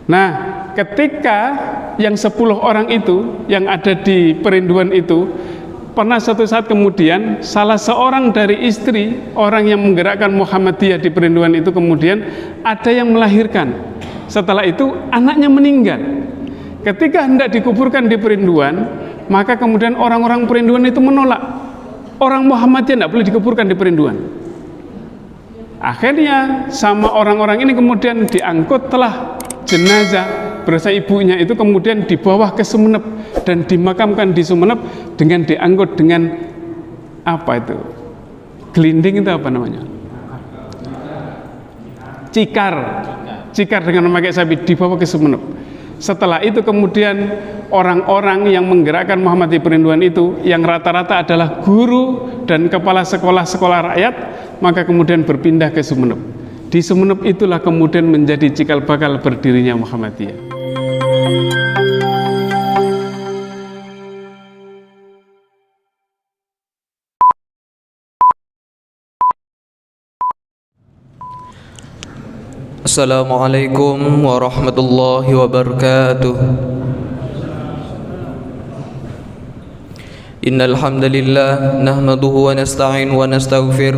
Nah, ketika yang 10 orang itu yang ada di perinduan itu, pernah suatu saat kemudian salah seorang dari istri orang yang menggerakkan Muhammadiyah di perinduan itu kemudian ada yang melahirkan. Setelah itu anaknya meninggal. Ketika hendak dikuburkan di perinduan, maka kemudian orang-orang perinduan itu menolak. Orang Muhammadiyah tidak boleh dikuburkan di perinduan. Akhirnya sama orang-orang ini kemudian diangkutlah jenazah bersama ibunya itu kemudian dibawa ke Sumeneb dan dimakamkan di Sumeneb dengan diangkut dengan apa itu? Gelinding itu apa namanya? Cikar dengan memakai sapi dibawa ke Sumeneb. Setelah itu kemudian orang-orang yang menggerakkan Muhammadiyah perinduan itu yang rata-rata adalah guru dan kepala sekolah-sekolah rakyat, maka kemudian berpindah ke Sumeneb. Di Sumeneb itulah kemudian menjadi cikal bakal berdirinya Muhammadiyah. Assalamualaikum warahmatullahi wabarakatuh. Innal hamdalillah nahmaduhu wa nasta'inu wa nastaghfir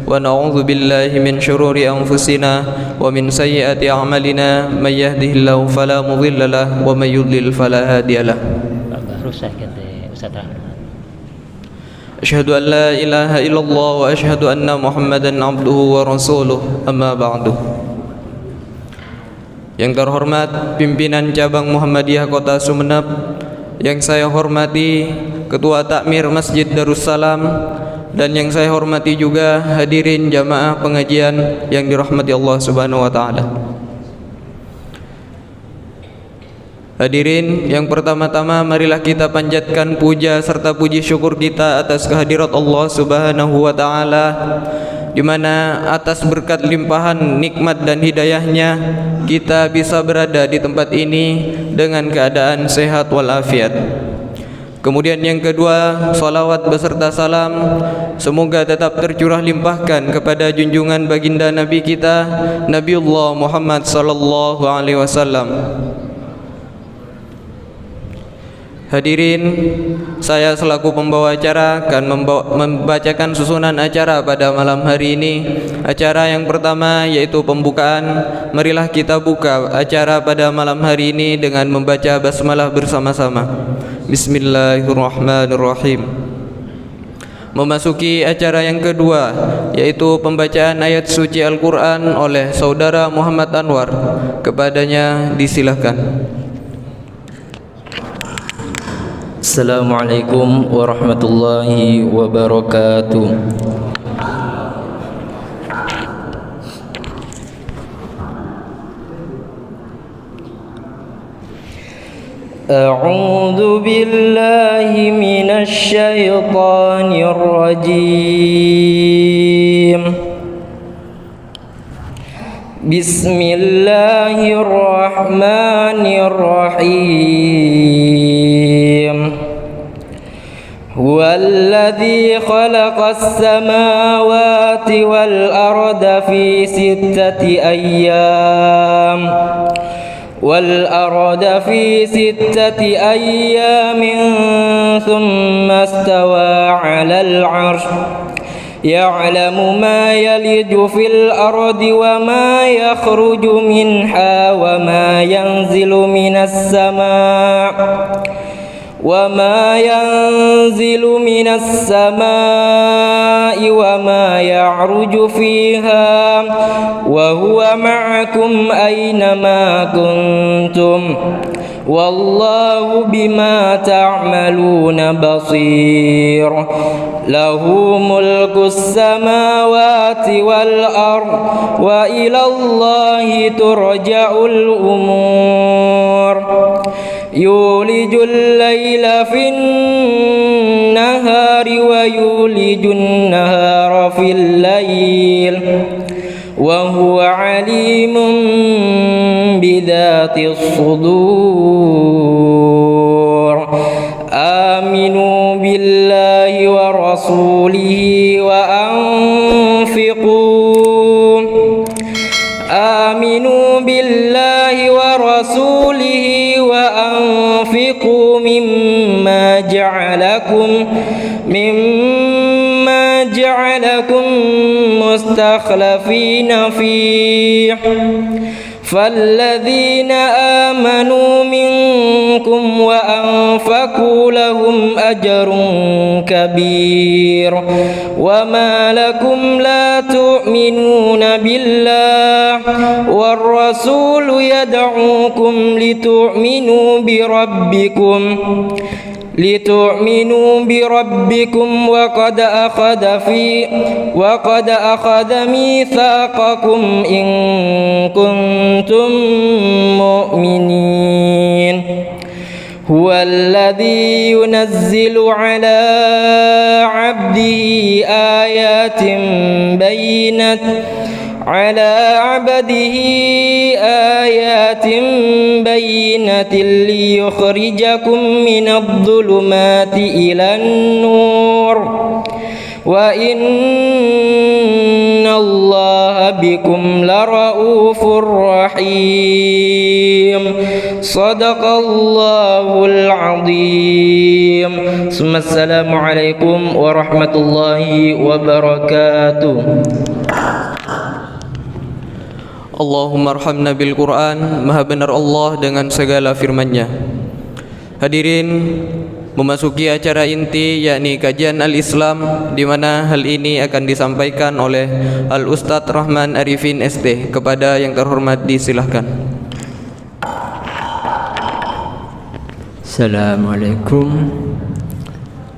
wa na'udzu billahi min shururi anfusina wa min sayyiati a'malina may yahdihillahu fala mudilla lahu wa may yudlil fala hadiya lahu. Asyhadu an la ilaha illallah wa asyhadu anna Muhammadan abduhu wa rasuluh, amma ba'du. Yang terhormat pimpinan cabang Muhammadiyah Kota Sumeneb, yang saya hormati Ketua Takmir Masjid Darussalam, dan yang saya hormati juga hadirin jamaah pengajian yang dirahmati Allah Subhanahu wa taala. Hadirin, yang pertama-tama marilah kita panjatkan puja serta puji syukur kita atas kehadirat Allah Subhanahu wa taala, di mana atas berkat limpahan nikmat dan hidayahnya kita bisa berada di tempat ini dengan keadaan sehat walafiat. Kemudian yang kedua, salawat beserta salam semoga tetap tercurah limpahkan kepada junjungan baginda Nabi kita Nabiullah Muhammad sallallahu alaihi wasallam. Hadirin, saya selaku pembawa acara akan membacakan susunan acara pada malam hari ini. Acara yang pertama yaitu pembukaan. Marilah kita buka acara pada malam hari ini dengan membaca basmalah bersama-sama. Bismillahirrahmanirrahim. Memasuki acara yang kedua yaitu pembacaan ayat suci Al-Quran oleh Saudara Muhammad Anwar. Kepadanya disilahkan. Assalamualaikum warahmatullahi wabarakatuh. A'udzu billahi minasy syaithanir rajim. Bismillahirrahmanirrahim. Huwallazi khalaqas samawati wal arda fi sittati ayyam thumma istawa 'alal 'arsy ya'lamu ma yaliju fil ardi wa ma yakhruju minha wa ma yanzilu minas samaa'i wa ma ya'ruju fiha wa huwa ma'akum aina ma kuntum wallahu bima ta'maluna basir. Lahu mulkus samawati wal ard wa ila Allahi turja'ul umur. Yulijul layla fin nahari wa yulijun nahara fil layl wa huwa alimun bidatis sudur. Aminu billahi wa rasulihi wa anfiqu. Aminu billahi wa ورسوله وأنفقوا مما جعلكم مستخلفين فيه فالذين آمنوا منكم وأنفقوا لهم أجر كبير وما لكم لا تؤمنون بالله والرسول يدعوكم لتؤمنوا بربكم وقد أخذ ميثاقكم إن كنتم مؤمنين هو الذي ينزل على عبده آيات بينات ليخرجكم من الظلمات إلى النور وإن الله بكم لرؤوف رحيم صدق الله العظيم ثم السلام عليكم ورحمة الله وبركاته. Allahumma arhamna bil Quran. Maha benar Allah dengan segala firman-Nya. Hadirin, memasuki acara inti yakni kajian Al-Islam, di mana hal ini akan disampaikan oleh Al-Ustadz Rahman Arifin ST. Kepada yang terhormat disilahkan. Assalamualaikum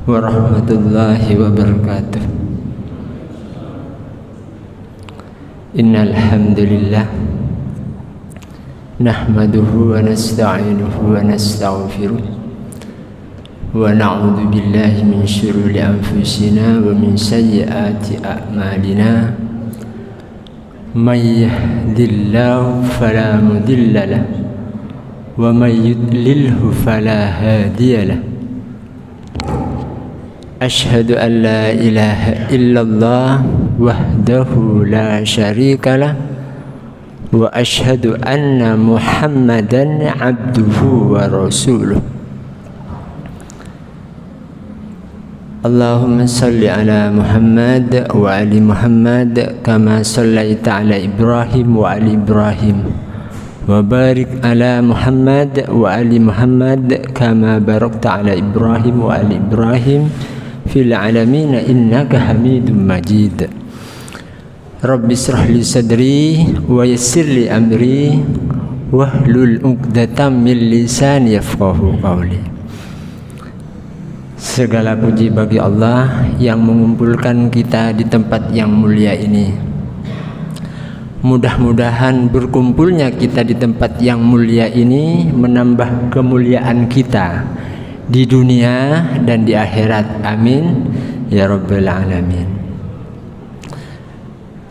warahmatullahi wabarakatuh. Innal hamdalillah nahmaduhu wa nasta'inuhu wa nastaghfiruh wa na'udzu billahi min shururi anfusina wa min sayyiati a'malina may yahdihillahu fala mudilla lahu wa may yudlilhu fala hadiya lahu. Ashhadu an la ilaha illallah wahdahu la syarika lah wa ashhadu anna Muhammadan abduhu wa rasuluh. Allahumma salli ala Muhammad wa ali Muhammad kama sallaita ala Ibrahim wa ali Ibrahim wa barik ala Muhammad wa ali Muhammad kama barakta ala Ibrahim wa ali Ibrahim fil alamin innaka Hamidum Majid. Rabbi israh li sadri wa yassir li amri wahlul 'uqdatam min lisani yafqahu qawli. Segala puji bagi Allah yang mengumpulkan kita di tempat yang mulia ini. Mudah-mudahan berkumpulnya kita di tempat yang mulia ini menambah kemuliaan kita di dunia dan di akhirat. Amin ya rabbal alamin.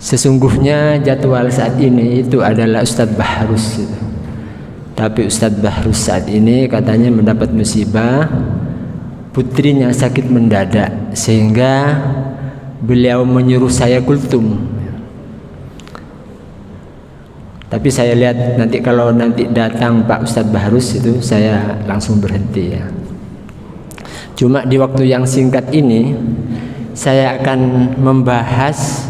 Sesungguhnya jadwal saat ini itu adalah Ustadz Bahrus, tapi Ustadz Bahrus saat ini katanya mendapat musibah, putrinya sakit mendadak sehingga beliau menyuruh saya kultum. Tapi saya lihat nanti kalau nanti datang Pak Ustadz Bahrus itu saya langsung berhenti ya. Cuma di waktu yang singkat ini saya akan membahas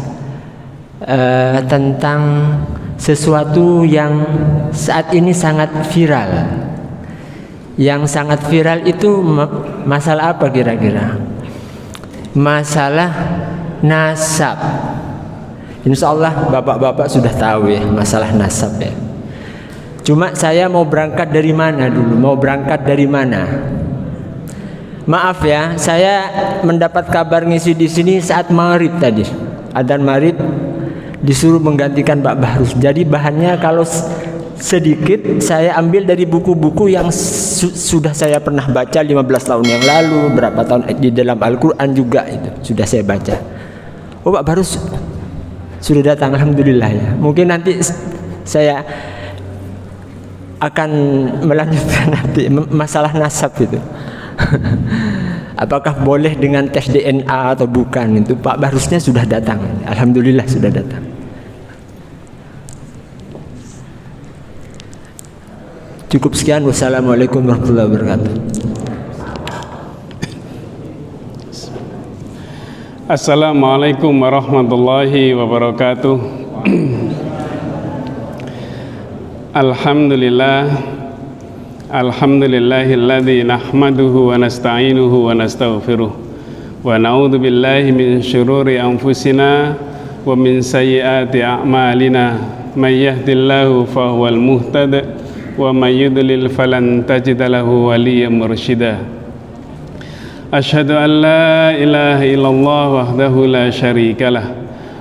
tentang sesuatu yang saat ini sangat viral. Yang sangat viral itu masalah apa kira-kira? Masalah nasab. Insya Allah bapak-bapak sudah tahu ya masalah nasab ya. Cuma saya mau berangkat dari mana dulu? Maaf ya, saya mendapat kabar ngisi di sini saat maghrib tadi. Adzan maghrib disuruh menggantikan Pak Bahrus. Jadi bahannya kalau sedikit saya ambil dari buku-buku yang sudah saya pernah baca 15 tahun yang lalu, berapa tahun di dalam Al-Quran juga itu sudah saya baca. Oh Pak Bahrus sudah datang, alhamdulillah ya. Mungkin nanti saya akan melanjutkan nanti masalah nasab itu. Apakah boleh dengan tes DNA atau bukan, itu Pak Bahrusnya sudah datang, alhamdulillah sudah datang. Cukup sekian. Wassalamualaikum warahmatullahi wabarakatuh. Assalamualaikum warahmatullahi wabarakatuh. Alhamdulillah, alhamdulillahilladzi nahmaduhu wa nasta'inuhu wa nastaghfiruh wa na'udzu billahi min syururi anfusina wa min sayyiati a'malina may yahdihillahu fahuwal muhtad wa may yudlil falan tajida lahu waliyyan mursyida. Asyhadu an la ilaha illallah wahdahu la syarikalah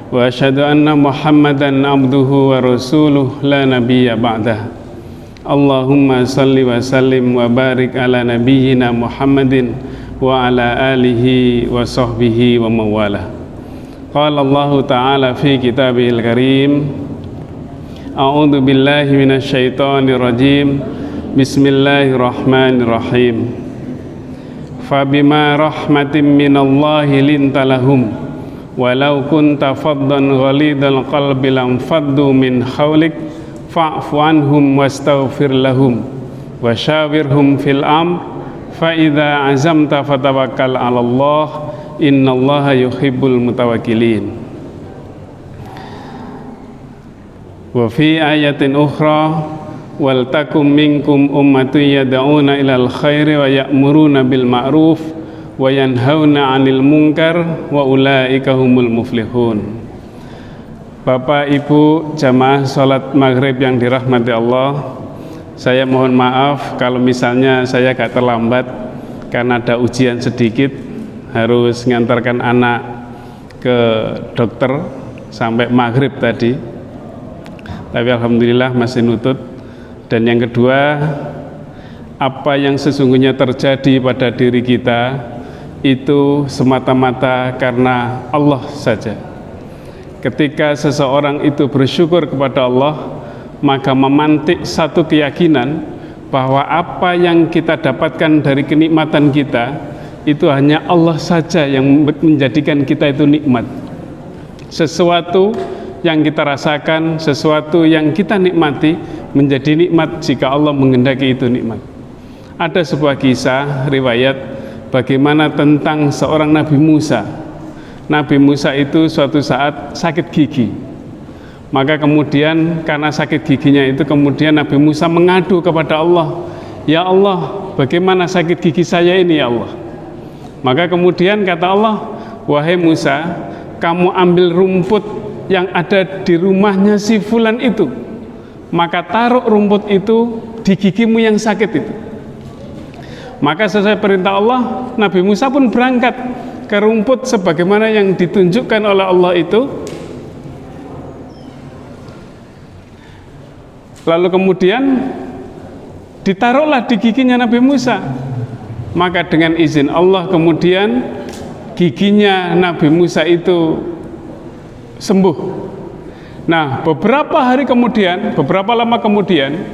wa asyhadu anna Muhammadan abduhu wa rasuluh la nabiyya ba'dah. Allahumma salli wa sallim wa barik ala nabiyyina Muhammadin wa ala alihi wa sahbihi wa mawalah. Qala Allah ta'ala fi kitabihil karim, a'udzu billahi minasy syaithanir rajim. Bismillahirrahmanirrahim. Fabima rahmatin minallahi lintalahum walau kunta faddan ghalidal qalbi lam faddu min hawlik fa'fu anhum wastaghfir lahum wa syawirhum fil amr fa idza azamta fatawakkal 'ala Allah innallaha yuhibbul mutawakkilin. Wa fi ayatin ukhra wal takum minkum ummatun yad'una ilal khairi wa ya'muruna bil ma'ruf wa yanhauna 'anil munkar wa ulaika humul muflihun. Bapak Ibu jamaah salat maghrib yang dirahmati Allah, saya mohon maaf kalau misalnya saya agak terlambat karena ada ujian sedikit, harus ngantarkan anak ke dokter sampai maghrib tadi, tapi alhamdulillah masih nutut. Dan yang kedua, apa yang sesungguhnya terjadi pada diri kita itu semata-mata karena Allah saja. Ketika seseorang itu bersyukur kepada Allah, maka memantik satu keyakinan bahwa apa yang kita dapatkan dari kenikmatan kita itu hanya Allah saja yang menjadikan kita itu nikmat. Sesuatu yang kita rasakan, sesuatu yang kita nikmati menjadi nikmat jika Allah menghendaki itu nikmat. Ada sebuah kisah riwayat bagaimana tentang seorang Nabi Musa. Nabi Musa itu suatu saat sakit gigi. Maka kemudian karena sakit giginya itu kemudian Nabi Musa mengadu kepada Allah, "Ya Allah, bagaimana sakit gigi saya ini ya Allah?" Maka kemudian kata Allah, "Wahai Musa, kamu ambil rumput yang ada di rumahnya si fulan itu, maka taruh rumput itu di gigimu yang sakit itu." Maka sesuai perintah Allah, Nabi Musa pun berangkat ke rumput sebagaimana yang ditunjukkan oleh Allah itu. Lalu kemudian ditaruhlah di giginya Nabi Musa. Maka dengan izin Allah kemudian giginya Nabi Musa itu sembuh. Nah, beberapa hari kemudian, beberapa lama kemudian,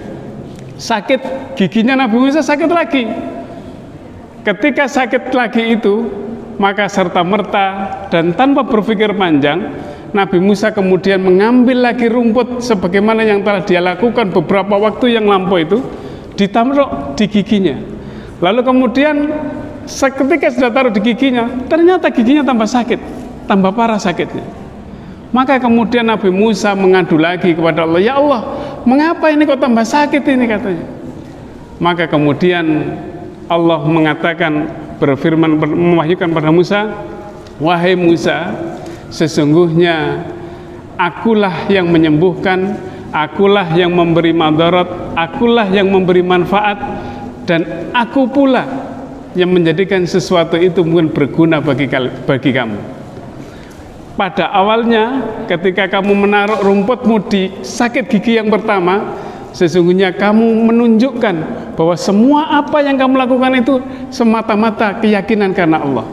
sakit giginya Nabi Musa sakit lagi. Ketika sakit lagi itu, maka serta-merta dan tanpa berpikir panjang, Nabi Musa kemudian mengambil lagi rumput sebagaimana yang telah dia lakukan beberapa waktu yang lampau itu, ditaruh di giginya. Lalu kemudian seketika sudah taruh di giginya, ternyata giginya tambah sakit, tambah parah sakitnya. Maka kemudian Nabi Musa mengadu lagi kepada Allah, "Ya Allah, mengapa ini kok tambah sakit ini?" katanya. Maka kemudian Allah mengatakan, berfirman, mewahyukan pada Musa, "Wahai Musa, sesungguhnya akulah yang menyembuhkan, akulah yang memberi madarat, akulah yang memberi manfaat, dan aku pula yang menjadikan sesuatu itu mungkin berguna bagi kamu. Pada awalnya ketika kamu menaruh rumputmu di sakit gigi yang pertama, sesungguhnya kamu menunjukkan bahwa semua apa yang kamu lakukan itu semata-mata keyakinan karena Allah.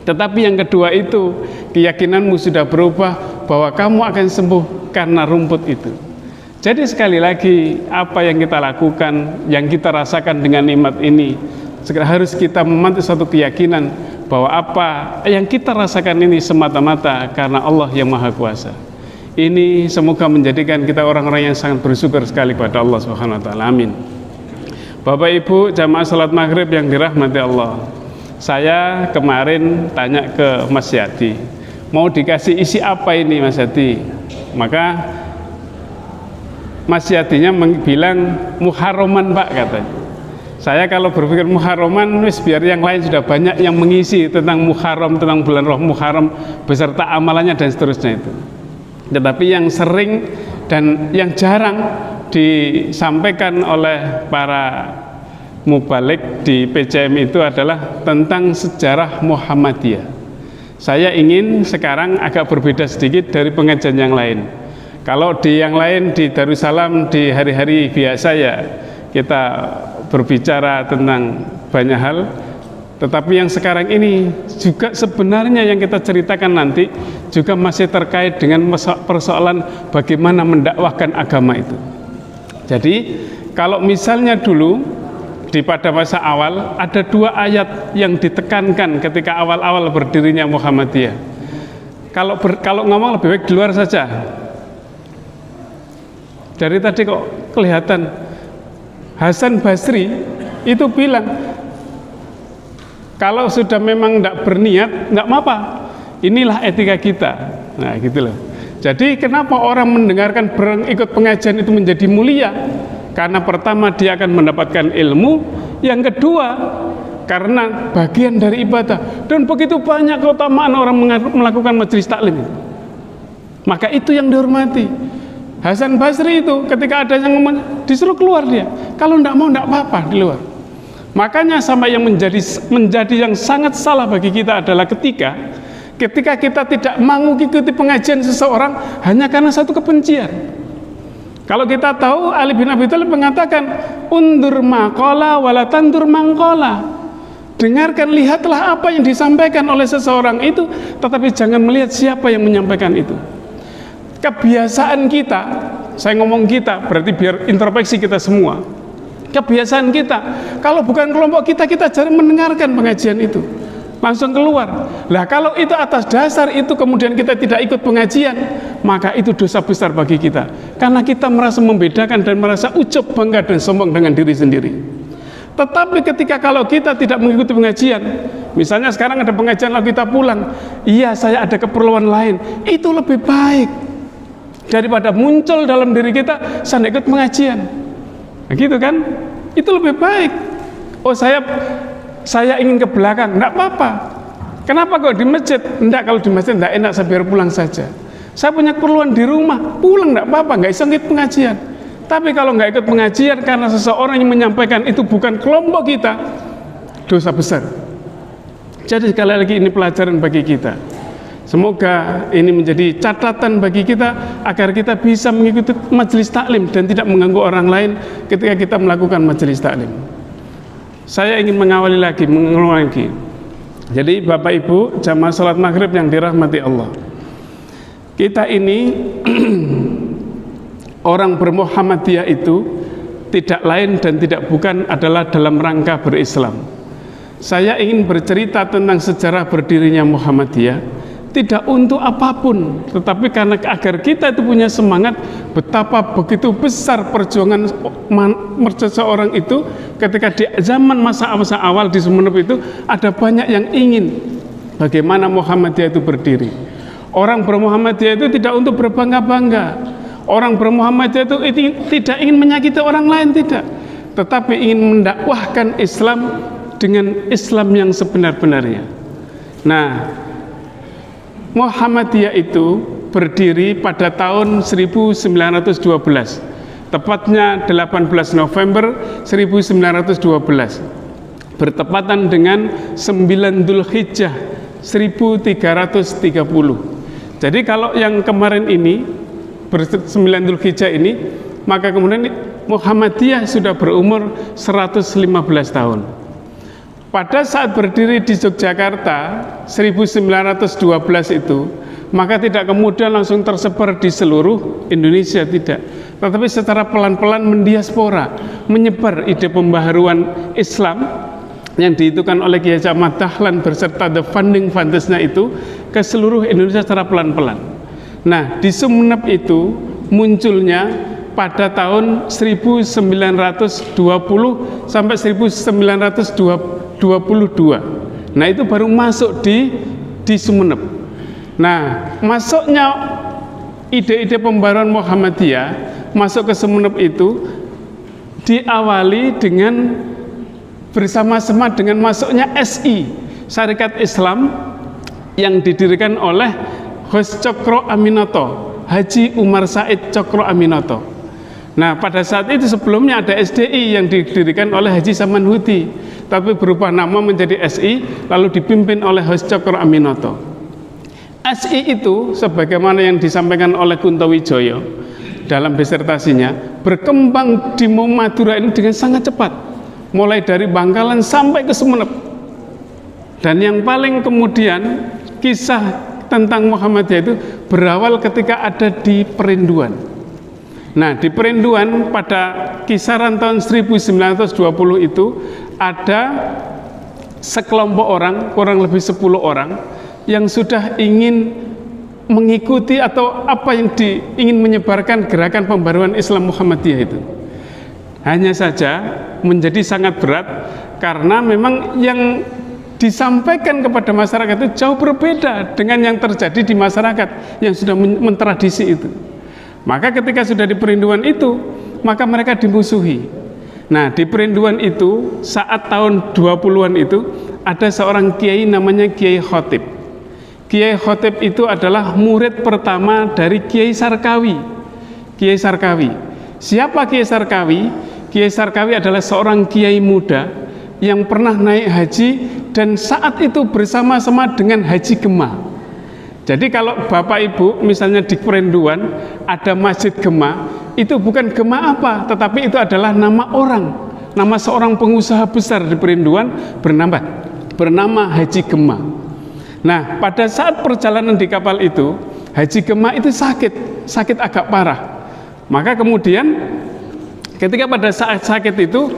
Tetapi yang kedua itu, keyakinanmu sudah berubah bahwa kamu akan sembuh karena rumput itu." Jadi sekali lagi, apa yang kita lakukan, yang kita rasakan dengan nikmat ini, harus kita memantik satu keyakinan bahwa apa yang kita rasakan ini semata-mata karena Allah yang Maha Kuasa. Ini semoga menjadikan kita orang-orang yang sangat bersyukur sekali pada Allah Subhanahu wa taala. Amin. Bapak Ibu jamaah salat maghrib yang dirahmati Allah, saya kemarin tanya ke Mas Yadi, mau dikasih isi apa ini Mas Yadi? Maka Mas Yadinya bilang muharraman Pak, katanya. Saya kalau berpikir muharraman, wis biar yang lain sudah banyak yang mengisi tentang muharram, tentang bulan roh muharram beserta amalannya dan seterusnya itu. Tetapi yang sering dan yang jarang disampaikan oleh para mubalik di PCM itu adalah tentang sejarah Muhammadiyah. Saya ingin sekarang agak berbeda sedikit dari pengajian yang lain. Kalau di yang lain di Darussalam di hari-hari biasa ya kita berbicara tentang banyak hal, tetapi yang sekarang ini juga sebenarnya yang kita ceritakan nanti juga masih terkait dengan persoalan bagaimana mendakwahkan agama itu. Jadi kalau misalnya dulu pada masa awal ada 2 ayat yang ditekankan ketika awal-awal berdirinya Muhammadiyah. Kalau ngomong lebih baik di luar saja. Dari tadi kok kelihatan Hasan Basri itu bilang kalau sudah memang tidak berniat nggak apa-apa, inilah etika kita. Nah gitu loh. Jadi kenapa orang mendengarkan ikut pengajian itu menjadi mulia? Karena pertama dia akan mendapatkan ilmu, yang kedua karena bagian dari ibadah, dan begitu banyak keutamaan orang melakukan majelis taklim. Maka itu yang dihormati. Hasan Basri itu ketika ada yang disuruh keluar dia, kalau tidak mau tidak apa-apa di luar. Makanya sampai yang menjadi yang sangat salah bagi kita adalah ketika kita tidak mau mengikuti pengajian seseorang hanya karena satu kebencian. Kalau kita tahu Ali bin Abi Thalib mengatakan undur maqala wala tandur mangqala. Dengarkan, lihatlah apa yang disampaikan oleh seseorang itu, tetapi jangan melihat siapa yang menyampaikan itu. Kebiasaan kita, saya ngomong kita berarti biar introspeksi kita semua. Kebiasaan kita, kalau bukan kelompok kita jarang mendengarkan pengajian itu, langsung keluar. Lah kalau itu atas dasar itu kemudian kita tidak ikut pengajian, maka itu dosa besar bagi kita, karena kita merasa membedakan dan merasa ujub, bangga dan sombong dengan diri sendiri. Tetapi ketika kalau kita tidak mengikuti pengajian, misalnya sekarang ada pengajian lalu kita pulang, iya saya ada keperluan lain, itu lebih baik daripada muncul dalam diri kita saya ikut pengajian. Nah, gitu kan? Itu lebih baik. Oh saya ingin ke belakang, enggak apa-apa. Kenapa kok di masjid? Enggak, kalau di masjid enggak enak, saya biar pulang saja. Saya punya keperluan di rumah, pulang enggak apa-apa, enggak bisa ikut pengajian. Tapi kalau enggak ikut pengajian karena seseorang yang menyampaikan itu bukan kelompok kita, dosa besar. Jadi sekali lagi ini pelajaran bagi kita. Semoga ini menjadi catatan bagi kita agar kita bisa mengikuti majelis taklim dan tidak mengganggu orang lain ketika kita melakukan majelis taklim. Saya ingin mengawali lagi, mengulang lagi. Jadi Bapak Ibu jamaah salat maghrib yang dirahmati Allah, kita ini orang bermuhammadiyah itu tidak lain dan tidak bukan adalah dalam rangka berislam. Saya ingin bercerita tentang sejarah berdirinya Muhammadiyah, tidak untuk apapun, tetapi karena agar kita itu punya semangat betapa begitu besar perjuangan seseorang itu ketika di zaman masa awal di Sumeneb itu ada banyak yang ingin bagaimana Muhammadiyah itu berdiri. Orang bermuhammadiyah itu tidak untuk berbangga-bangga, orang bermuhammadiyah itu tidak ingin menyakiti orang lain, tidak, tetapi ingin mendakwahkan Islam dengan Islam yang sebenar-benarnya. Nah, Muhammadiyah itu berdiri pada tahun 1912, tepatnya 18 November 1912, bertepatan dengan 9 Dzulhijjah 1330. Jadi kalau yang kemarin ini 9 Dzulhijjah ini, maka kemudian Muhammadiyah sudah berumur 115 tahun. Pada saat berdiri di Yogyakarta 1912 itu, maka tidak kemudian langsung tersebar di seluruh Indonesia, tidak, tetapi secara pelan-pelan mendiaspora, menyebar ide pembaharuan Islam yang dihitungkan oleh Kiai Ahmad Dahlan berserta The Founding Fathers-nya itu ke seluruh Indonesia secara pelan-pelan. Nah, di Sumeneb itu munculnya pada tahun 1920 sampai 1922. Nah, itu baru masuk di Sumeneb. Nah, masuknya ide-ide pembaruan Muhammadiyah masuk ke Sumeneb itu diawali dengan bersama-sama dengan masuknya SI, Syarikat Islam, yang didirikan oleh Hos Cokro Aminoto, Haji Umar Said Cokro Aminoto. Nah, pada saat itu sebelumnya ada SDI yang didirikan oleh Haji Samanhudi, tapi berubah nama menjadi SI, lalu dipimpin oleh Hos Cokro Aminoto. SI itu sebagaimana yang disampaikan oleh Kunto Wijoyo dalam disertasinya, berkembang di Madura ini dengan sangat cepat, mulai dari Bangkalan sampai ke Sumeneb. Dan yang paling kemudian kisah tentang Muhammadiyah itu berawal ketika ada di Perinduan. Nah, di Perinduan pada kisaran tahun 1920 itu ada sekelompok orang, kurang lebih 10 orang yang sudah ingin mengikuti atau apa yang ingin menyebarkan gerakan pembaruan Islam Muhammadiyah itu. Hanya saja menjadi sangat berat karena memang yang disampaikan kepada masyarakat itu jauh berbeda dengan yang terjadi di masyarakat yang sudah mentradisi itu. Maka ketika sudah di Perinduan itu, maka mereka dimusuhi. Nah, di Perinduan itu saat tahun 20-an itu ada seorang kiai namanya Kiai Khotib. Kiai Khotib itu adalah murid pertama dari Kiai Sarkawi. Kiai Sarkawi. Siapa Kiai Sarkawi? Kiai Sarkawi adalah seorang kiai muda yang pernah naik haji dan saat itu bersama-sama dengan Haji Gema. Jadi kalau Bapak Ibu misalnya di Perinduan ada Masjid Gema, itu bukan Gema apa, tetapi itu adalah nama orang, nama seorang pengusaha besar di Perinduan bernama Haji Gema. Nah, pada saat perjalanan di kapal itu, Haji Gema itu sakit agak parah. Maka kemudian ketika pada saat sakit itu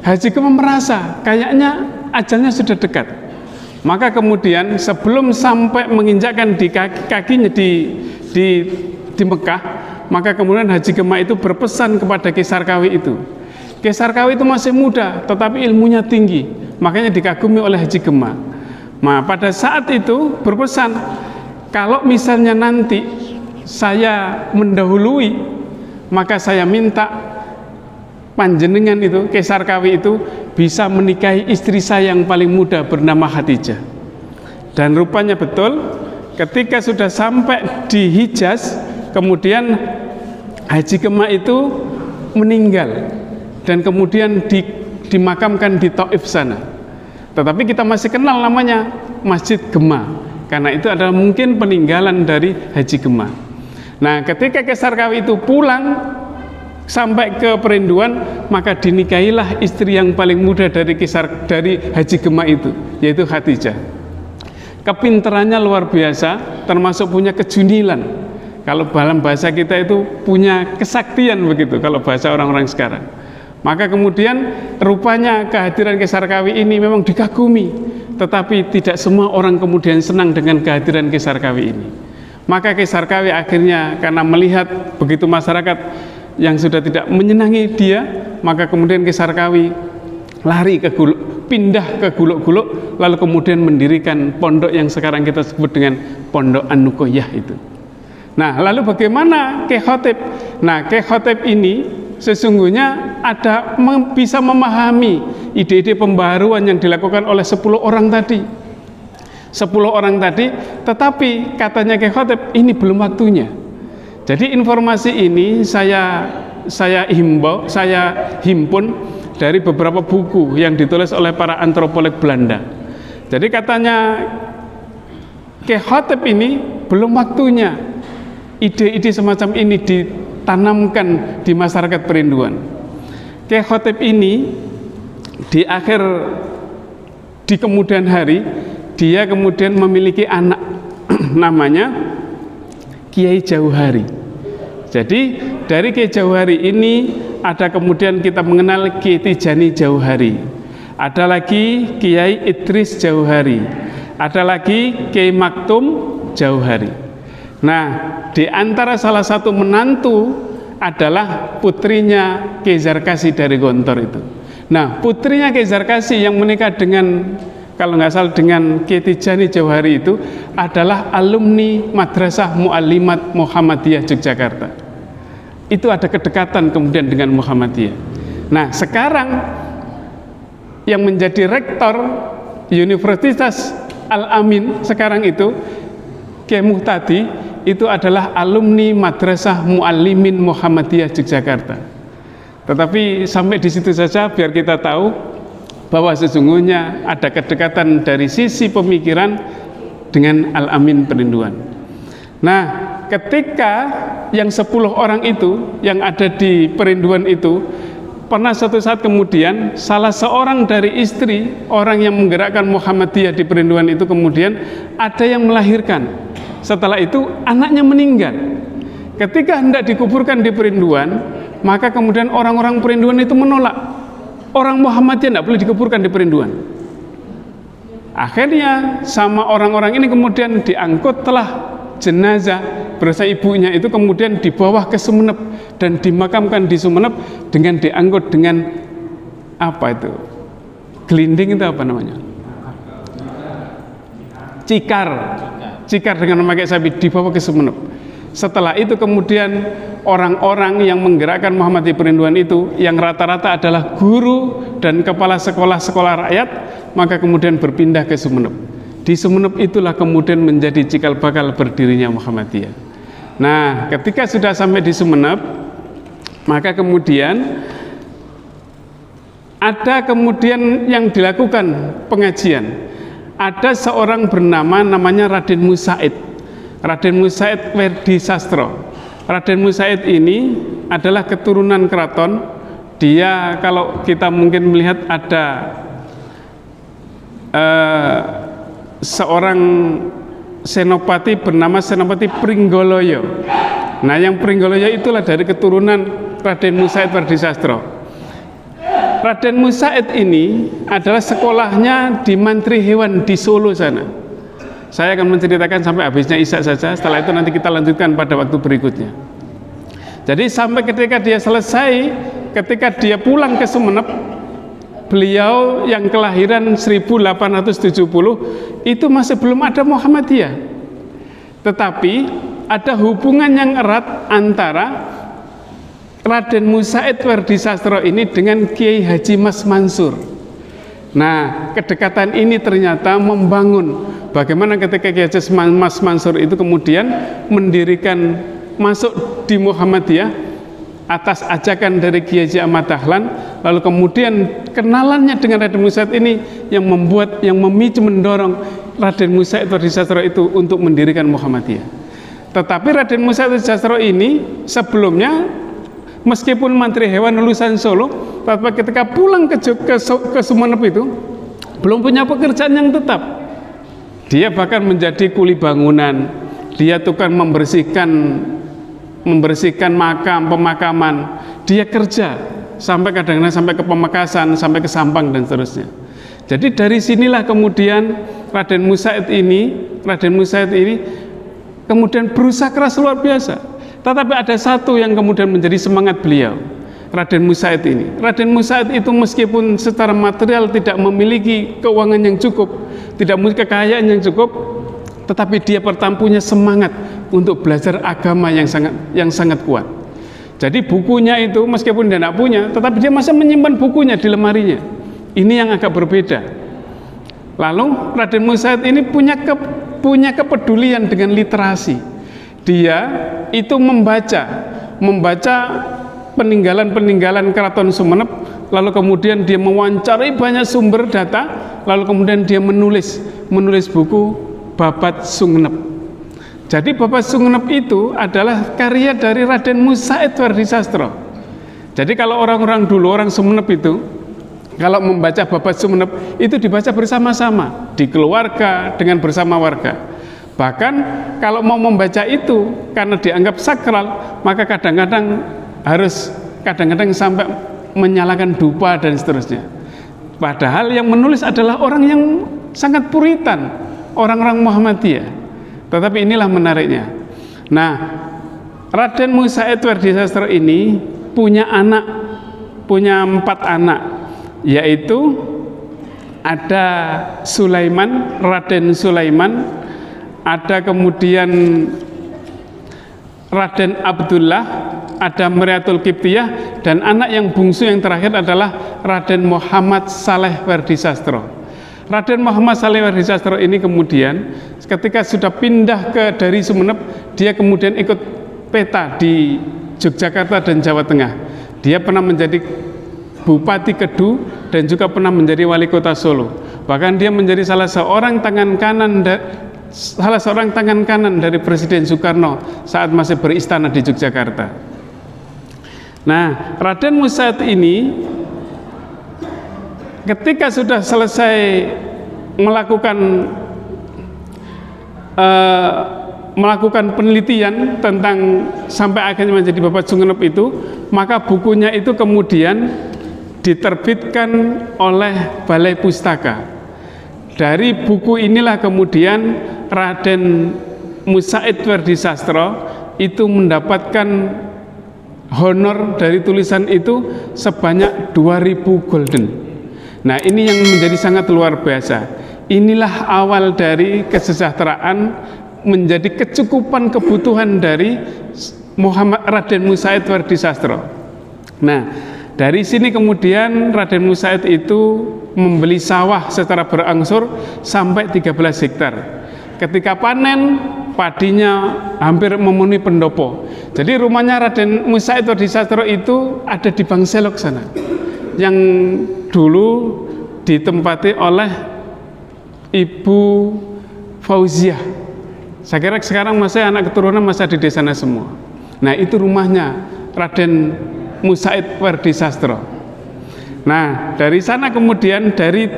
Haji Gema merasa kayaknya ajalnya sudah dekat. Maka kemudian sebelum sampai menginjakkan di kakinya di Mekah, maka kemudian Haji Gema itu berpesan kepada Kiai Sarkawi itu. Kiai Sarkawi itu masih muda tetapi ilmunya tinggi, makanya dikagumi oleh Haji Gema. Nah, pada saat itu berpesan, kalau misalnya nanti saya mendahului, maka saya minta panjenengan itu, Kiai Sarkawi itu bisa menikahi istri saya yang paling muda bernama Khadijah. Dan rupanya betul, ketika sudah sampai di Hijaz, kemudian Haji Gema itu meninggal dan kemudian dimakamkan di Taif sana. Tetapi kita masih kenal namanya Masjid Gema, karena itu adalah mungkin peninggalan dari Haji Gema. Nah, ketika Kiai Sarkawi itu pulang sampai ke Perinduan, maka dinikahilah istri yang paling muda dari Haji Gema itu, yaitu Khadijah. Kepinterannya luar biasa, termasuk punya kejunilan. Kalau dalam bahasa kita itu punya kesaktian begitu, kalau bahasa orang-orang sekarang. Maka kemudian rupanya kehadiran Kiai Sarkawi ini memang dikagumi, tetapi tidak semua orang kemudian senang dengan kehadiran Kiai Sarkawi ini. Maka Kiai Sarkawi akhirnya karena melihat begitu masyarakat yang sudah tidak menyenangi dia, maka kemudian Kiai Sarkawi lari pindah ke Guluk-Guluk, lalu kemudian mendirikan pondok yang sekarang kita sebut dengan Pondok An-Nukoyah itu. Nah, lalu bagaimana Kiai Khotib? Nah, Kiai Khotib ini sesungguhnya bisa memahami ide-ide pembaruan yang dilakukan oleh 10 orang tadi. 10 orang tadi, tetapi katanya Kiai Khotib ini belum waktunya. Jadi informasi ini saya himpun dari beberapa buku yang ditulis oleh para antropolog Belanda. Jadi katanya Kiai Khotib ini belum waktunya ide-ide semacam ini ditanamkan di masyarakat Perinduan. Kiai Khotib ini di kemudian hari dia kemudian memiliki anak namanya Kiai Jauhari. Jadi dari Kiai Jauhari ini ada kemudian kita mengenal Kiai Tijani Jauhari, ada lagi Kiai Idris Jauhari, ada lagi Kiai Maktum Jauhari. Nah, di antara salah satu menantu adalah putrinya Ki Zarkasi dari Gontor itu. Nah, putrinya Ki Zarkasi yang menikah dengan, kalau nggak salah, dengan Ki Tijani Jauhari itu adalah alumni Madrasah Mu'allimat Muhammadiyah Yogyakarta. Itu ada kedekatan kemudian dengan Muhammadiyah. Nah, sekarang yang menjadi rektor Universitas Al-Amin sekarang itu Kiai Muhtadi itu adalah alumni Madrasah Mu'allimin Muhammadiyah Yogyakarta. Tetapi sampai di situ saja biar kita tahu bahwa sesungguhnya ada kedekatan dari sisi pemikiran dengan Al-Amin Perinduan. Nah, ketika yang 10 orang itu yang ada di Perinduan itu, pernah suatu saat kemudian salah seorang dari istri orang yang menggerakkan Muhammadiyah di Perinduan itu kemudian ada yang melahirkan. Setelah itu anaknya meninggal. Ketika hendak dikuburkan di Perinduan, maka kemudian orang-orang Perinduan itu menolak. Orang Muhammadiyah tidak boleh dikuburkan di Perinduan. Akhirnya sama orang-orang ini kemudian diangkutlah jenazah bersama ibunya itu kemudian dibawa ke Sumeneb dan dimakamkan di Sumeneb dengan diangkut dengan apa itu? Gelinding itu apa namanya? Cikar dengan memakai sapi dibawa ke Sumeneb. Setelah itu kemudian orang-orang yang menggerakkan Muhammadiyah Perinduan itu yang rata-rata adalah guru dan kepala sekolah-sekolah rakyat, maka kemudian berpindah ke Sumeneb. Di Sumeneb itulah kemudian menjadi cikal bakal berdirinya Muhammadiyah. Nah, ketika sudah sampai di Sumeneb, maka kemudian ada kemudian yang dilakukan pengajian. Ada seorang namanya Raden Musaid. Raden Musaid Werdi Sastro. Raden Musaid ini adalah keturunan keraton. Dia kalau kita mungkin melihat ada seorang senopati bernama Senopati Pringgoloyo. Nah, yang Pringgoloyo itulah dari keturunan Raden Musaid Werdi Sastro. Raden Musaid ini adalah sekolahnya di Mantri Hewan di Solo sana. Saya akan menceritakan sampai habisnya Isya saja. Setelah itu nanti kita lanjutkan pada waktu berikutnya. Jadi sampai ketika dia selesai, ketika dia pulang ke Sumeneb, beliau yang kelahiran 1870 itu masih belum ada Muhammadiyah. Tetapi ada hubungan yang erat antara Raden Musaid Werdi Sastro ini dengan Kiai Haji Mas Mansur. Nah, kedekatan ini ternyata membangun bagaimana ketika Kiai Haji Mas Mansur itu kemudian mendirikan masuk di Muhammadiyah atas ajakan dari Kiai Haji Ahmad Dahlan, lalu kemudian kenalannya dengan Raden Musaid ini yang membuat, yang memicu, mendorong Raden Musaid Werdi Sastro itu untuk mendirikan Muhammadiyah. Tetapi Raden Musaid Werdi Sastro ini sebelumnya meskipun Mantri Hewan lulusan Solo, tapi ketika pulang ke Sumeneb itu belum punya pekerjaan yang tetap. Dia bahkan menjadi kuli bangunan. Dia tukang membersihkan makam, pemakaman. Dia kerja sampai kadang-kadang sampai ke Pemekasan, sampai ke Sampang dan seterusnya. Jadi dari sinilah kemudian Raden Musaid ini kemudian berusaha keras luar biasa. Tetapi ada satu yang kemudian menjadi semangat beliau, Raden Musaid ini. Raden Musaid itu meskipun secara material tidak memiliki keuangan yang cukup, tidak memiliki kekayaan yang cukup, tetapi dia punya semangat untuk belajar agama yang sangat kuat. Jadi bukunya itu meskipun dia tidak punya, tetapi dia masih menyimpan bukunya di lemarinya. Ini yang agak berbeda. Lalu Raden Musaid ini punya kepedulian dengan literasi. Dia itu membaca peninggalan Keraton Sumeneb, lalu kemudian dia mewawancarai banyak sumber data, lalu kemudian dia menulis buku Babat Sumeneb. Jadi Babat Sumeneb itu adalah karya dari Raden Musaid Werdi Sastro. Jadi kalau orang-orang dulu, orang Sumeneb itu kalau membaca Babat Sumeneb itu dibaca bersama-sama di keluarga dengan bersama warga. Bahkan kalau mau membaca itu karena dianggap sakral, maka kadang-kadang sampai menyalakan dupa dan seterusnya. Padahal yang menulis adalah orang yang sangat puritan, orang-orang Muhammadiyah. Tetapi inilah menariknya. Nah, Raden Musaid Werdisastro ini punya 4 anak, yaitu ada Sulaiman, Raden Sulaiman, ada kemudian Raden Abdullah, ada Meriatul Qibtiyah, dan anak yang bungsu yang terakhir adalah Raden Muhammad Saleh Werdisastro. Raden Muhammad Saleh Werdisastro ini kemudian ketika sudah pindah dari Sumeneb, dia kemudian ikut peta di Yogyakarta dan Jawa Tengah. Dia pernah menjadi Bupati Kedu dan juga pernah menjadi Wali Kota Solo. Bahkan dia menjadi salah seorang tangan kanan dari Presiden Soekarno saat masih beristana di Yogyakarta. Nah, Raden Musaid ini ketika sudah selesai melakukan penelitian tentang sampai akhirnya menjadi Babat Sumeneb itu, maka bukunya itu kemudian diterbitkan oleh Balai Pustaka. Dari buku inilah kemudian Raden Musaid Werdisastro itu mendapatkan honor dari tulisan itu sebanyak 2000 gulden. Nah, ini yang menjadi sangat luar biasa. Inilah awal dari kesejahteraan, menjadi kecukupan kebutuhan dari Raden Musaid Werdisastro. Nah, dari sini kemudian Raden Musaid itu membeli sawah secara berangsur sampai 13 hektar. Ketika panen, padinya hampir memenuhi pendopo. Jadi rumahnya Raden Musaid Werdisastro itu ada di Bangselok sana, yang dulu ditempati oleh Ibu Fauziah. Saya kira sekarang masih anak keturunan masih ada di sana semua. Nah, itu rumahnya Raden Musaid Werdisastro. Nah, dari sana kemudian dari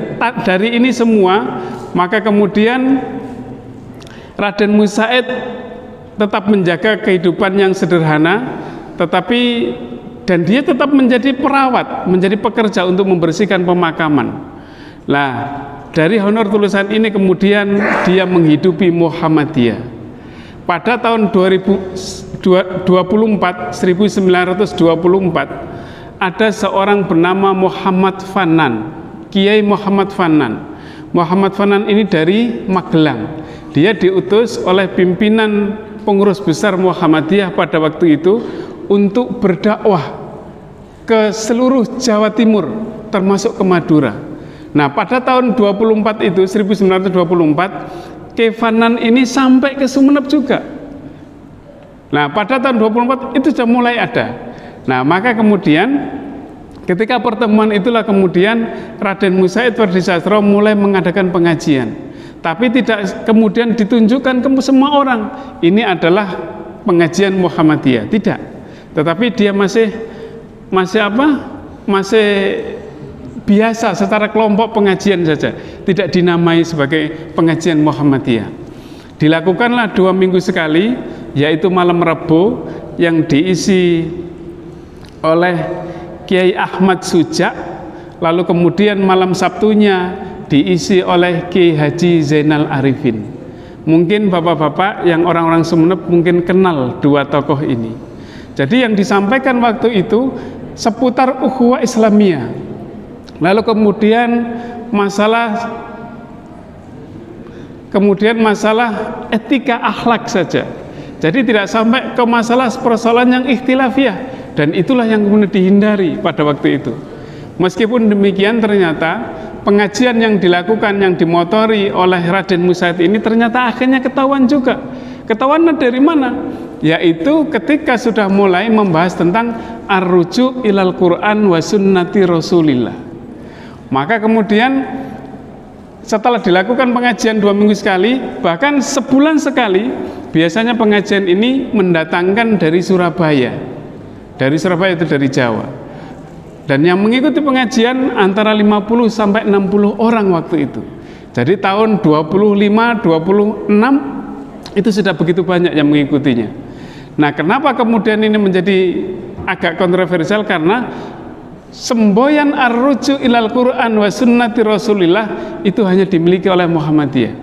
ini semua, maka kemudian Raden Musaid tetap menjaga kehidupan yang sederhana, dan dia tetap menjadi perawat, menjadi pekerja untuk membersihkan pemakaman. Nah, dari honor tulisan ini kemudian dia menghidupi Muhammadiyah. Pada tahun 1924, ada seorang bernama Muhammad Fanan, Kiai Muhammad Fanan. Muhammad Fanan ini dari Magelang. Dia diutus oleh pimpinan pengurus besar Muhammadiyah pada waktu itu untuk berdakwah ke seluruh Jawa Timur, termasuk ke Madura. Nah, pada tahun 1924, Kevanan ini sampai ke Sumeneb juga. Nah, pada tahun 24 itu sudah mulai ada. Nah, maka kemudian ketika pertemuan itulah kemudian Raden Musaid Werdisastro mulai mengadakan pengajian. Tapi tidak kemudian ditunjukkan ke semua orang, ini adalah pengajian Muhammadiyah. Tidak. Tetapi dia masih biasa secara kelompok pengajian saja, tidak dinamai sebagai pengajian Muhammadiyah. Dilakukanlah 2 minggu sekali, yaitu malam Rabu yang diisi oleh Kiai Ahmad Sujak, lalu kemudian malam Sabtunya diisi oleh Kiai Haji Zainal Arifin. Mungkin bapak-bapak yang orang-orang Sumeneb mungkin kenal 2 tokoh ini. Jadi yang disampaikan waktu itu seputar ukhuwah Islamiyah. Lalu kemudian masalah etika akhlak saja. Jadi tidak sampai ke masalah persoalan yang ikhtilafiyah, dan itulah yang kemudian dihindari pada waktu itu. Meskipun demikian, ternyata pengajian yang dilakukan, yang dimotori oleh Raden Musaid ini ternyata akhirnya ketahuan juga. Ketahuan dari mana? Yaitu ketika sudah mulai membahas tentang ar-ruju' ilal Qur'an wa sunnati Rasulillah. Maka kemudian setelah dilakukan pengajian 2 minggu sekali, bahkan sebulan sekali, biasanya pengajian ini mendatangkan dari Surabaya. Dari Surabaya itu dari Jawa. Dan yang mengikuti pengajian antara 50 sampai 60 orang waktu itu. Jadi tahun 25, 26 itu sudah begitu banyak yang mengikutinya. Nah, kenapa kemudian ini menjadi agak kontroversial? Karena semboyan ar-ruju' ilal Qur'an wa sunnati Rasulillah itu hanya dimiliki oleh Muhammadiyah.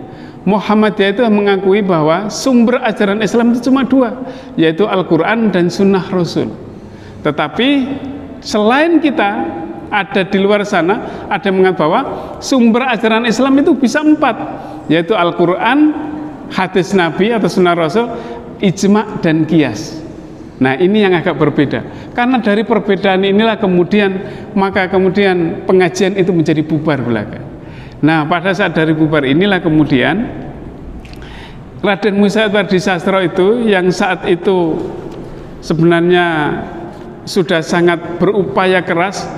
Muhammadiyah itu mengakui bahwa sumber ajaran Islam itu cuma dua, yaitu Al-Quran dan Sunnah Rasul. Tetapi selain kita, ada di luar sana, ada yang mengatakan bahwa sumber ajaran Islam itu bisa 4, yaitu Al-Quran, hadis Nabi atau Sunnah Rasul, ijma' dan qiyas. Nah, ini yang agak berbeda. Karena dari perbedaan inilah kemudian pengajian itu menjadi bubar belaka. Nah, pada saat dari bubar inilah kemudian Raden Musa Wardisastro itu yang saat itu sebenarnya sudah sangat berupaya keras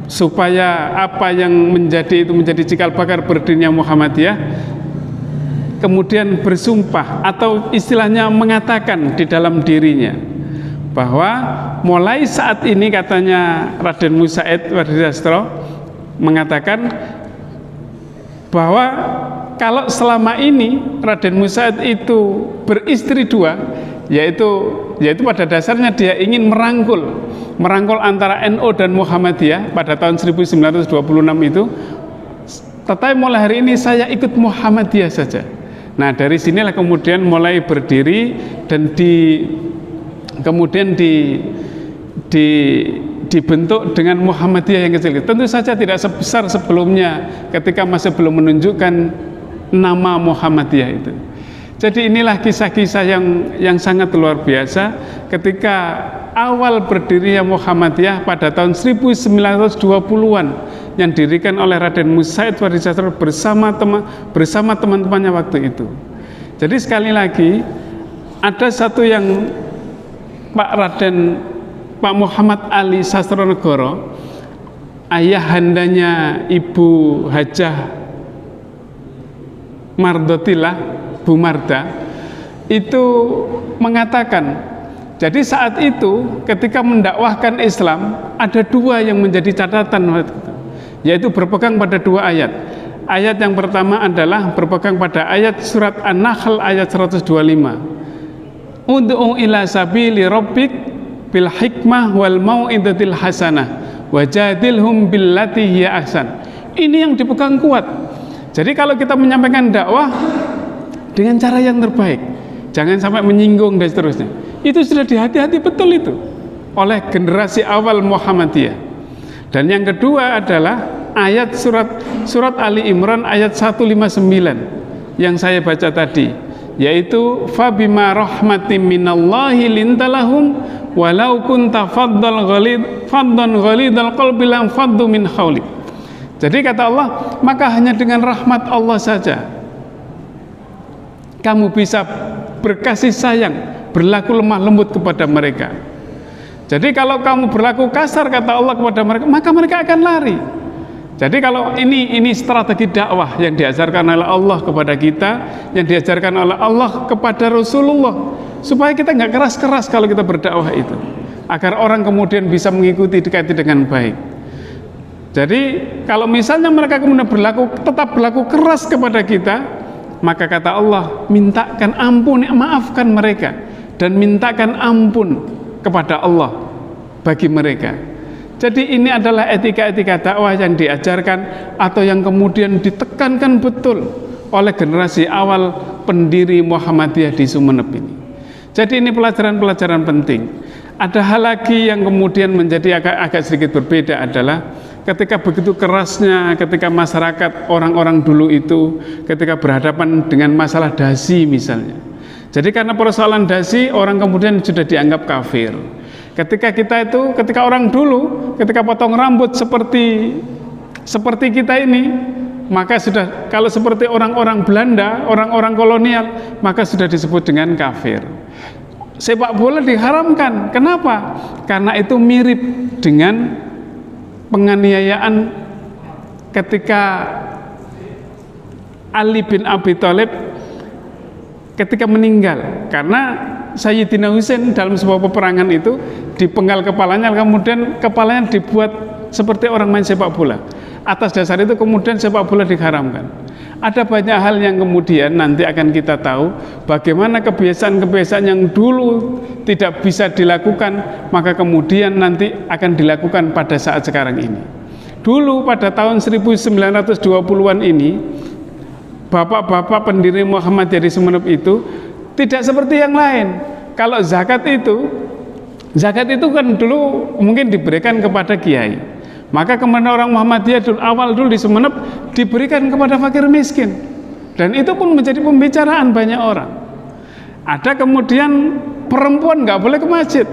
supaya apa yang menjadi cikal bakal berdirinya Muhammadiyah, kemudian bersumpah atau istilahnya mengatakan di dalam dirinya bahwa mulai saat ini, katanya Raden Musa Wardisastro mengatakan bahwa kalau selama ini Raden Musa itu beristri 2, yaitu pada dasarnya dia ingin merangkul antara NU dan Muhammadiyah pada tahun 1926 itu, tetapi mulai hari ini saya ikut Muhammadiyah saja. Nah, dari sinilah kemudian mulai berdiri dan kemudian dibentuk dengan Muhammadiyah yang kecil. Tentu saja tidak sebesar sebelumnya ketika masih belum menunjukkan nama Muhammadiyah itu. Jadi inilah kisah-kisah yang sangat luar biasa ketika awal berdirinya Muhammadiyah pada tahun 1920-an yang didirikan oleh Raden Musa Wardisastro bersama teman-temannya waktu itu. Jadi sekali lagi ada satu yang Pak Muhammad Ali Sastronegoro, ayahandanya Ibu Hajah Mardotilah, Bu Marda, itu mengatakan, jadi saat itu ketika mendakwahkan Islam ada 2 yang menjadi catatan, yaitu berpegang pada 2 ayat. Ayat yang pertama adalah berpegang pada ayat surat An-Nahl ayat 125. Ud'u ila sabili rabbik bil hikmah wal mau'izatil hasanah wajadilhum billati hiya ahsan. Ini yang dipegang kuat. Jadi kalau kita menyampaikan dakwah dengan cara yang terbaik, jangan sampai menyinggung dan seterusnya. Itu sudah dihati-hati betul itu oleh generasi awal Muhammadiyah. Dan yang kedua adalah ayat surat Ali Imran ayat 159 yang saya baca tadi, yaitu fabima rahmatin minallahi lintalahum walau kunta faddan ghalidal qalbi lam faddu min haulik. Jadi kata Allah, maka hanya dengan rahmat Allah saja kamu bisa berkasih sayang, berlaku lemah lembut kepada mereka. Jadi kalau kamu berlaku kasar, kata Allah, kepada mereka, maka mereka akan lari. Jadi kalau ini strategi dakwah yang diajarkan oleh Allah kepada kita, yang diajarkan oleh Allah kepada Rasulullah, supaya kita nggak keras-keras kalau kita berdakwah itu, agar orang kemudian bisa mengikuti dikaiti dengan baik. Jadi kalau misalnya mereka kemudian tetap berlaku keras kepada kita, maka kata Allah, mintakan ampun, maafkan mereka, dan mintakan ampun kepada Allah bagi mereka. Jadi ini adalah etika-etika dakwah yang diajarkan atau yang kemudian ditekankan betul oleh generasi awal pendiri Muhammadiyah di Sumeneb ini. Jadi ini pelajaran-pelajaran penting. Ada hal lagi yang kemudian menjadi agak sedikit berbeda adalah ketika begitu kerasnya, ketika masyarakat orang-orang dulu itu ketika berhadapan dengan masalah dasi misalnya. Jadi karena persoalan dasi, orang kemudian sudah dianggap kafir. Ketika orang dulu, ketika potong rambut seperti kita ini, maka sudah, kalau seperti orang-orang Belanda, orang-orang kolonial, maka sudah disebut dengan kafir. Sepak bola diharamkan. Kenapa? Karena itu mirip dengan penganiayaan ketika Ali bin Abi Thalib ketika meninggal, karena Sayyidina Husain dalam sebuah peperangan itu dipenggal kepalanya, kemudian kepalanya dibuat seperti orang main sepak bola. Atas dasar itu kemudian sepak bola diharamkan. Ada banyak hal yang kemudian nanti akan kita tahu bagaimana kebiasaan-kebiasaan yang dulu tidak bisa dilakukan, maka kemudian nanti akan dilakukan pada saat sekarang ini. Dulu pada tahun 1920-an ini, bapak-bapak pendiri Muhammadiyah di Sumeneb itu tidak seperti yang lain. Kalau zakat itu kan dulu mungkin diberikan kepada kiai, maka kemudian orang Muhammadiyah dulu di Sumeneb diberikan kepada fakir miskin, dan itu pun menjadi pembicaraan banyak orang. Ada kemudian perempuan nggak boleh ke masjid,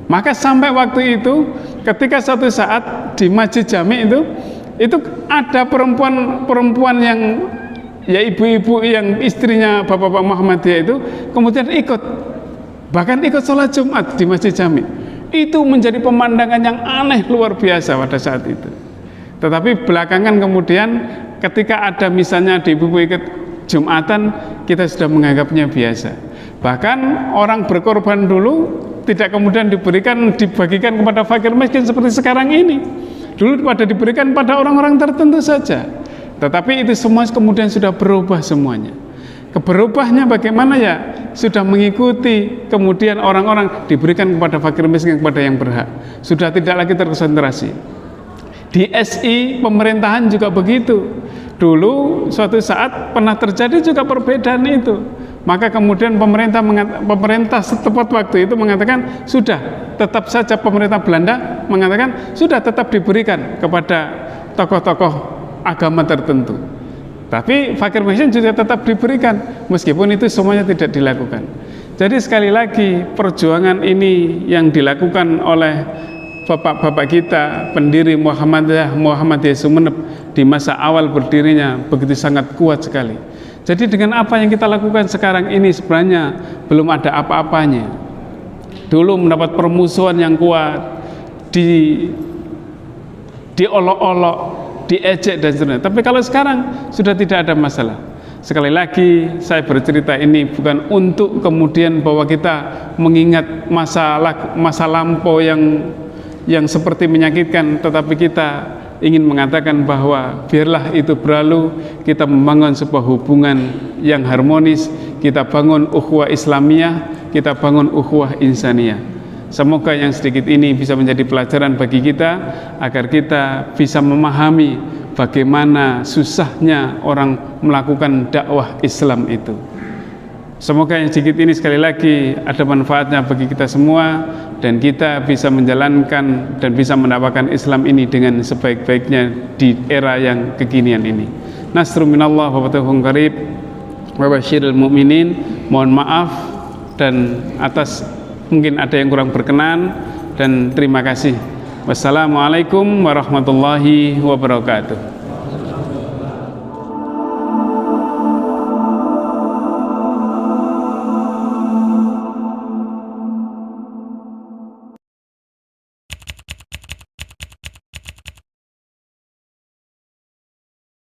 maka sampai waktu itu ketika suatu saat di Masjid Jami itu ada perempuan yang ya ibu-ibu yang istrinya bapak-bapak Muhammadiyah itu kemudian bahkan ikut sholat Jumat di Masjid Jami. Itu menjadi pemandangan yang aneh luar biasa pada saat itu. Tetapi belakangan kemudian ketika ada misalnya di ibu-ibu ikut Jumatan, kita sudah menganggapnya biasa. Bahkan orang berkorban dulu tidak kemudian dibagikan kepada fakir miskin seperti sekarang ini. Dulu pada diberikan pada orang-orang tertentu saja. Tetapi itu semua kemudian sudah berubah semuanya. Berubahnya bagaimana ya? Sudah mengikuti kemudian orang-orang diberikan kepada fakir miskin, kepada yang berhak. Sudah tidak lagi terkonsentrasi. Di SI pemerintahan juga begitu. Dulu suatu saat pernah terjadi juga perbedaan itu. Maka kemudian pemerintah setepat waktu itu mengatakan sudah, tetap saja pemerintah Belanda mengatakan sudah tetap diberikan kepada tokoh-tokoh agama tertentu. Tapi fakir miskin juga tetap diberikan meskipun itu semuanya tidak dilakukan. Jadi sekali lagi perjuangan ini yang dilakukan oleh bapak-bapak kita pendiri Muhammadiyah Sumeneb di masa awal berdirinya begitu sangat kuat sekali. Jadi dengan apa yang kita lakukan sekarang ini sebenarnya belum ada apa-apanya. Dulu mendapat permusuhan yang kuat, diolok-olok, diejek dan seterusnya. Tapi kalau sekarang sudah tidak ada masalah. Sekali lagi saya bercerita ini bukan untuk kemudian bahwa kita mengingat masa lampau yang seperti menyakitkan, tetapi kita ingin mengatakan bahwa biarlah itu berlalu, kita membangun sebuah hubungan yang harmonis, kita bangun ukhuwah Islamiyah, kita bangun ukhuwah insaniyah. Semoga yang sedikit ini bisa menjadi pelajaran bagi kita agar kita bisa memahami bagaimana susahnya orang melakukan dakwah Islam itu. Semoga yang sedikit ini sekali lagi ada manfaatnya bagi kita semua dan kita bisa menjalankan dan bisa mendapatkan Islam ini dengan sebaik-baiknya di era yang kekinian ini. Nasrun minallah wa fathun qarib wa basyiril mu'minin. Mohon maaf dan atas mungkin ada yang kurang berkenan dan terima kasih. Wassalamualaikum warahmatullahi wabarakatuh.